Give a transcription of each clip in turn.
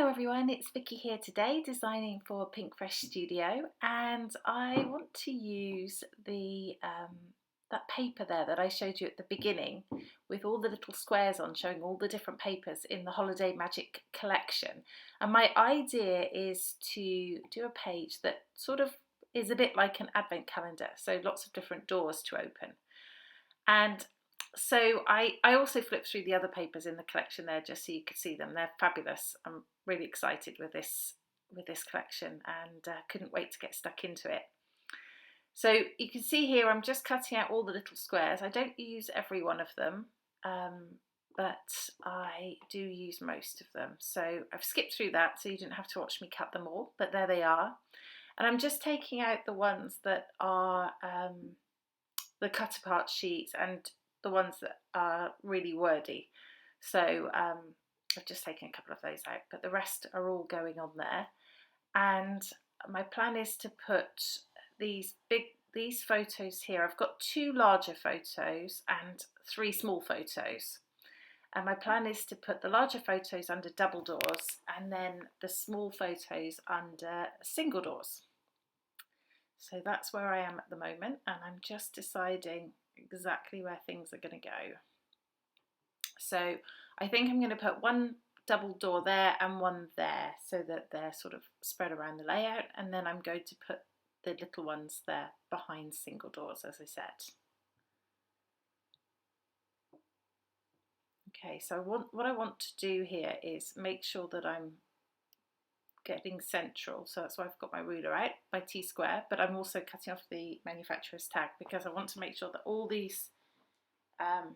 Hello everyone, it's Vicki here today designing for Pinkfresh Studio, and I want to use that paper there that I showed you at the beginning with all the little squares on showing all the different papers in the Holiday Magic collection. And my idea is to do a page that sort of is a bit like an advent calendar, so lots of different doors to open. And so I also flipped through the other papers in the collection there just so you could see them. They're fabulous. I'm really excited with this collection and couldn't wait to get stuck into it. So you can see here I'm just cutting out all the little squares. I don't use every one of them, but I do use most of them. So I've skipped through that so you didn't have to watch me cut them all, but there they are. And I'm just taking out the ones that are the cut apart sheets and the ones that are really wordy. So I've just taken a couple of those out, but the rest are all going on there. And my plan is to put these photos here. I've got 2 larger photos and 3 small photos. And my plan is to put the larger photos under double doors and then the small photos under single doors. So that's where I am at the moment, and I'm just deciding exactly where things are going to go. So I think I'm going to put one double door there and one there so that they're sort of spread around the layout, and then I'm going to put the little ones there behind single doors, as I said. Okay, so what I want to do here is make sure that I'm getting central, so that's why I've got my ruler out, my T-square, but I'm also cutting off the manufacturer's tag because I want to make sure that all these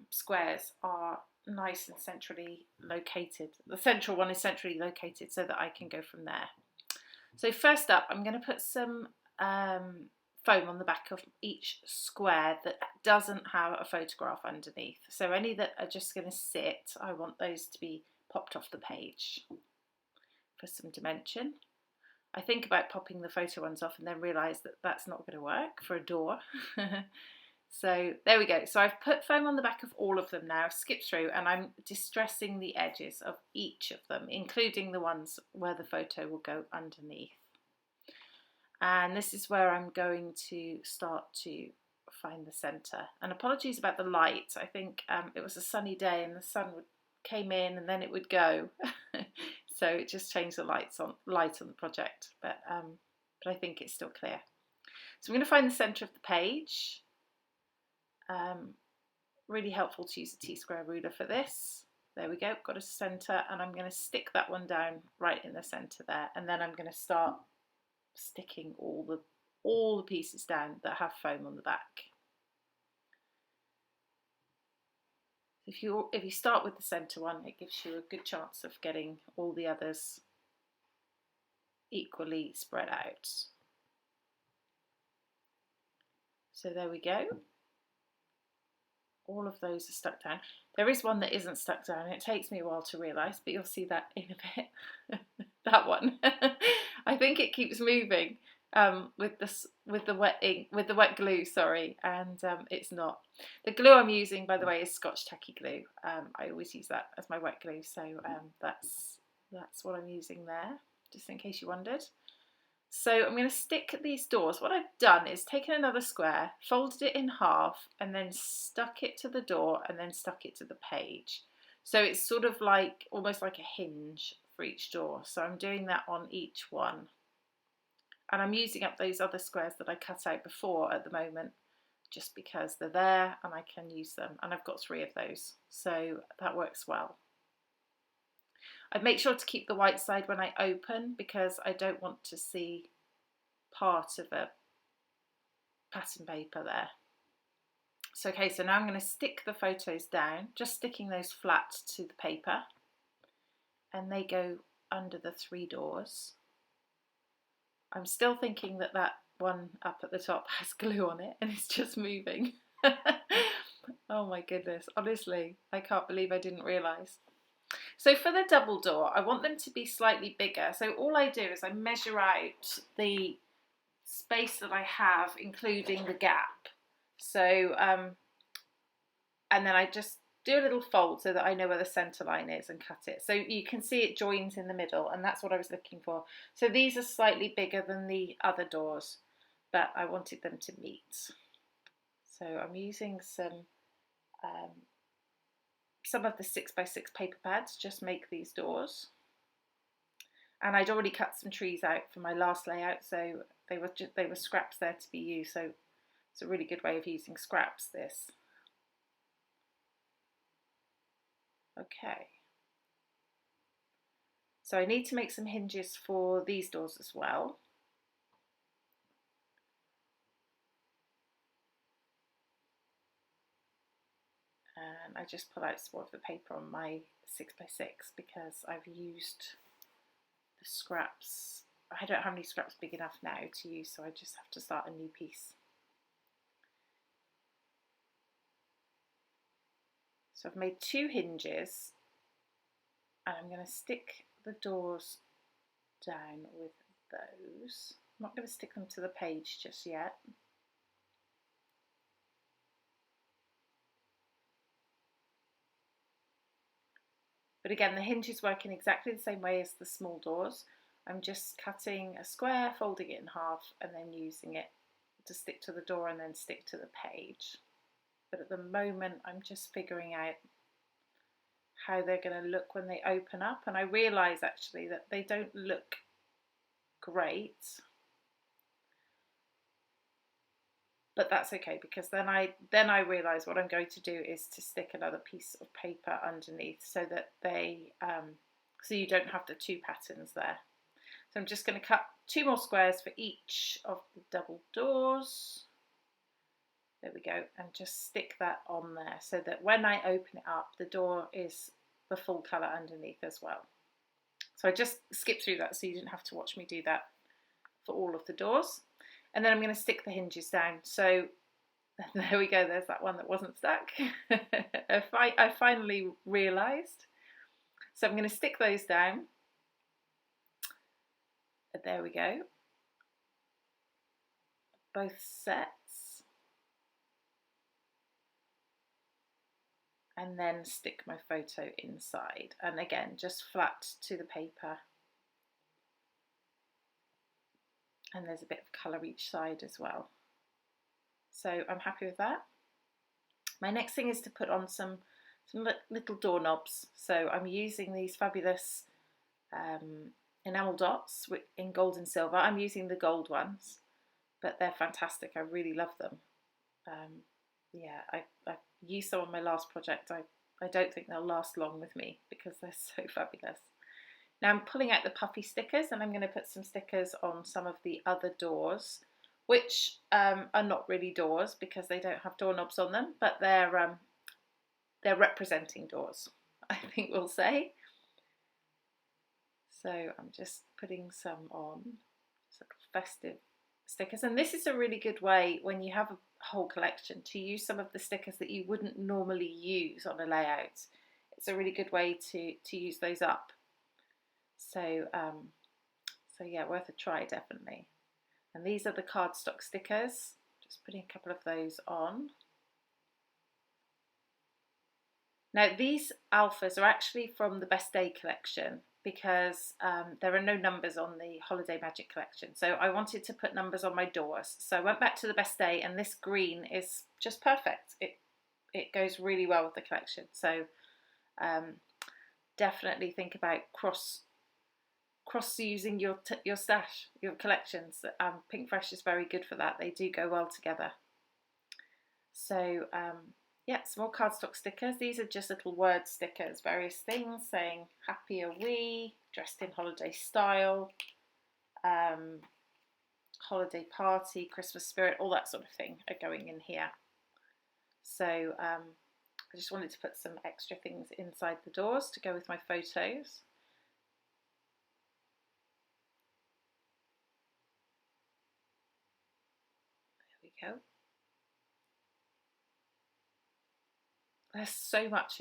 squares are nice and centrally located. The central one is centrally located so that I can go from there. So first up, I'm going to put some foam on the back of each square that doesn't have a photograph underneath. So any that are just going to sit, I want those to be popped off the page for some dimension. I think about popping the photo ones off and then realise that that's not going to work for a door. So there we go. So I've put foam on the back of all of them now, skipped through, and I'm distressing the edges of each of them, including the ones where the photo will go underneath. And this is where I'm going to start to find the centre. And apologies about the light. I think it was a sunny day and the sun came in and then it would go. So it just changed the light on the project, but I think it's still clear. So I'm going to find the centre of the page. Really helpful to use a T-square ruler for this. There we go, got a centre, and I'm going to stick that one down right in the centre there, and then I'm going to start sticking all the pieces down that have foam on the back. If you start with the centre one, it gives you a good chance of getting all the others equally spread out. So there we go. All of those are stuck down. There is one that isn't stuck down. It takes me a while to realise, but you'll see that in a bit. That one. I think it keeps moving with the wet ink, with the wet glue, sorry, and it's not. The glue I'm using, by the way, is Scotch tacky glue. I always use that as my wet glue, so that's what I'm using there, just in case you wondered. So I'm going to stick these doors. What I've done is taken another square, folded it in half, and then stuck it to the door and then stuck it to the page. So it's sort of like, almost like a hinge for each door. So I'm doing that on each one. And I'm using up those other squares that I cut out before at the moment, just because they're there and I can use them. And I've got 3 of those, so that works well. I make sure to keep the white side when I open because I don't want to see part of a pattern paper there. So okay, so now I'm going to stick the photos down, just sticking those flat to the paper, and they go under the 3 doors. I'm still thinking that that one up at the top has glue on it and it's just moving. Oh my goodness, honestly, I can't believe I didn't realise. So for the double door, I want them to be slightly bigger. So all I do is I measure out the space that I have, including the gap. So, and then I just do a little fold so that I know where the centre line is and cut it. So you can see it joins in the middle, and that's what I was looking for. So these are slightly bigger than the other doors, but I wanted them to meet. So I'm using some of the 6x6 paper pads, just make these doors. And I'd already cut some trees out for my last layout, so they were scraps there to be used. So it's a really good way of using scraps, this. Okay. So I need to make some hinges for these doors as well. And I just pull out some more of the paper on my 6x6 because I've used the scraps. I don't have any scraps big enough now to use, so I just have to start a new piece. So I've made 2 hinges, and I'm going to stick the doors down with those. I'm not going to stick them to the page just yet. But again, the hinges work in exactly the same way as the small doors. I'm just cutting a square, folding it in half, and then using it to stick to the door and then stick to the page. But at the moment, I'm just figuring out how they're going to look when they open up. And I realise actually that they don't look great. But that's okay, because then I realise what I'm going to do is to stick another piece of paper underneath so that so you don't have the 2 patterns there. So I'm just going to cut 2 more squares for each of the double doors. There we go, and just stick that on there so that when I open it up, the door is the full colour underneath as well. So I just skipped through that so you didn't have to watch me do that for all of the doors. And then I'm going to stick the hinges down. So there we go, there's that one that wasn't stuck. I finally realised. So I'm going to stick those down. There we go. Both sets. And then stick my photo inside. And again, just flat to the paper. And there's a bit of colour each side as well. So I'm happy with that. My next thing is to put on some little doorknobs. So I'm using these fabulous enamel dots in gold and silver. I'm using the gold ones, but they're fantastic. I really love them. Yeah, I used some on my last project. I don't think they'll last long with me because they're so fabulous. Now I'm pulling out the puffy stickers, and I'm going to put some stickers on some of the other doors, which are not really doors because they don't have doorknobs on them, but they're representing doors, I think we'll say. So I'm just putting some on, just little festive stickers. And this is a really good way when you have a whole collection to use some of the stickers that you wouldn't normally use on a layout. It's a really good way to use those up. So yeah, worth a try, definitely. And these are the cardstock stickers. Just putting a couple of those on. Now these alphas are actually from the Best Day collection because there are no numbers on the Holiday Magic collection. So I wanted to put numbers on my doors. So I went back to the Best Day, and this green is just perfect. It goes really well with the collection. So definitely think about cross using your stash, your collections. Pinkfresh is very good for that. They do go well together. So yeah, some more cardstock stickers. These are just little word stickers, various things saying happy are we, dressed in holiday style, holiday party, Christmas spirit, all that sort of thing are going in here. So I just wanted to put some extra things inside the doors to go with my photos. There we go. There's so much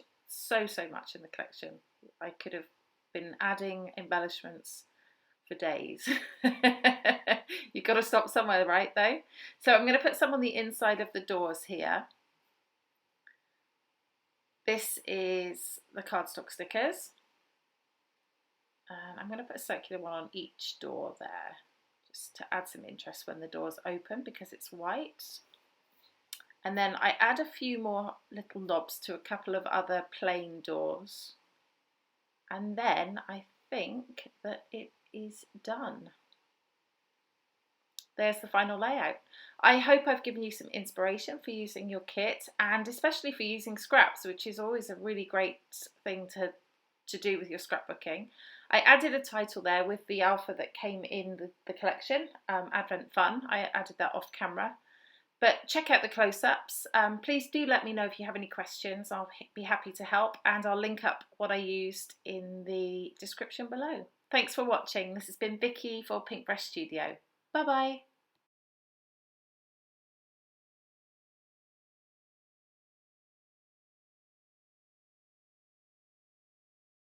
in the collection. I could have been adding embellishments for days. You've got to stop somewhere, right, though? So I'm going to put some on the inside of the doors here. This is the cardstock stickers. And I'm going to put a circular one on each door there, just to add some interest when the doors open because it's white. And then I add a few more little knobs to a couple of other plain doors. And then I think that it is done. There's the final layout. I hope I've given you some inspiration for using your kit, and especially for using scraps, which is always a really great thing to do with your scrapbooking. I added a title there with the alpha that came in the collection, Advent Fun. I added that off camera. But check out the close-ups. Please do let me know if you have any questions. I'll be happy to help, and I'll link up what I used in the description below. Thanks for watching. This has been Vicki for Pinkfresh Studio. Bye bye.